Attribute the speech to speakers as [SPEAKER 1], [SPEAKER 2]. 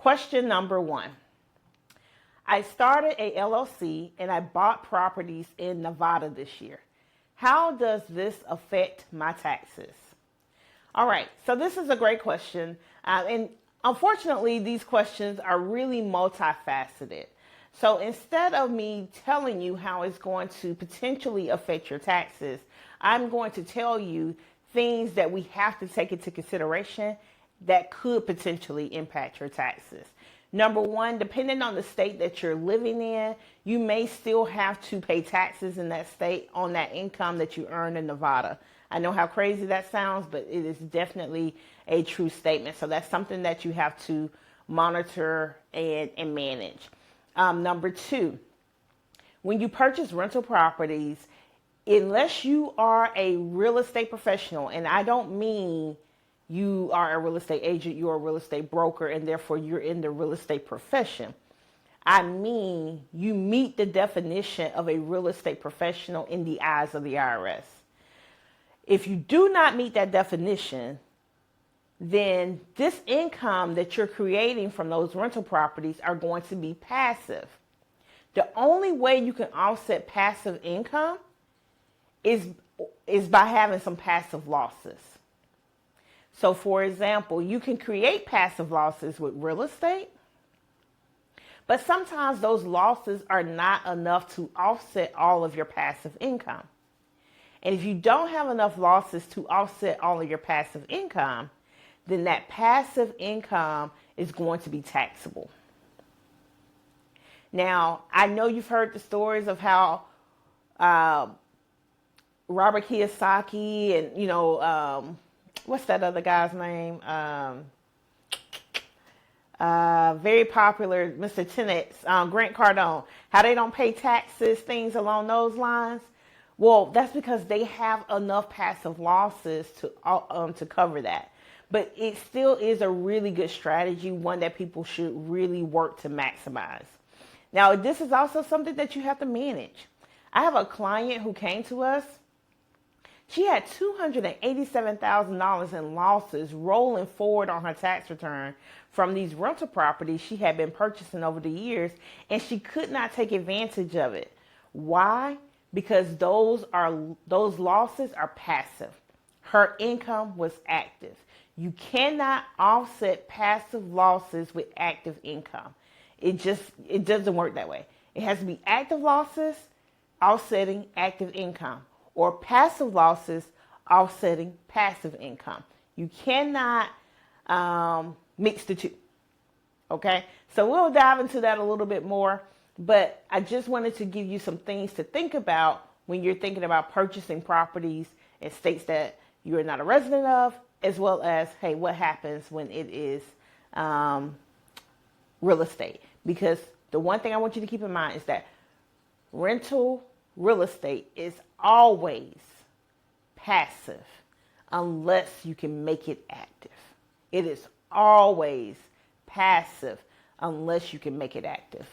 [SPEAKER 1] Question number 1. I started a LLC and I bought properties in Nevada this year. How does this affect my taxes? All right, so this is a great question. And unfortunately, these questions are really multifaceted. So instead of me telling you how it's going to potentially affect your taxes, I'm going to tell you things that we have to take into consideration that could potentially impact your taxes. Number 1, depending on the state that you're living in, you may still have to pay taxes in that state on that income that you earn in Nevada. I know how crazy that sounds, but it is definitely a true statement. So that's something that you have to monitor and manage. Number 2, when you purchase rental properties, unless you are a real estate professional, and I don't mean you are a real estate agent, you're a real estate broker, and therefore you're in the real estate profession. I mean, you meet the definition of a real estate professional in the eyes of the IRS. If you do not meet that definition, then this income that you're creating from those rental properties are going to be passive. The only way you can offset passive income is by having some passive losses. So for example, you can create passive losses with real estate, but sometimes those losses are not enough to offset all of your passive income. And if you don't have enough losses to offset all of your passive income, then that passive income is going to be taxable. Now, I know you've heard the stories of how Robert Kiyosaki and, what's that other guy's name? Very popular, Mr. Tenet's, Grant Cardone, how they don't pay taxes, things along those lines. Well, that's because they have enough passive losses to cover that. But it still is a really good strategy, one that people should really work to maximize. Now, this is also something that you have to manage. I have a client who came to us. She had $287,000 in losses rolling forward on her tax return from these rental properties she had been purchasing over the years, and she could not take advantage of it. Why? Because those losses are passive. Her income was active. You cannot offset passive losses with active income. It doesn't work that way. It has to be active losses offsetting active income, or passive losses offsetting passive income. You cannot mix the two. Okay, so we'll dive into that a little bit more, but I just wanted to give you some things to think about when you're thinking about purchasing properties in states that you're not a resident of, as well as, hey, what happens when it is real estate? Because the one thing I want you to keep in mind is that rental real estate is always passive unless you can make it active. It is always passive unless you can make it active.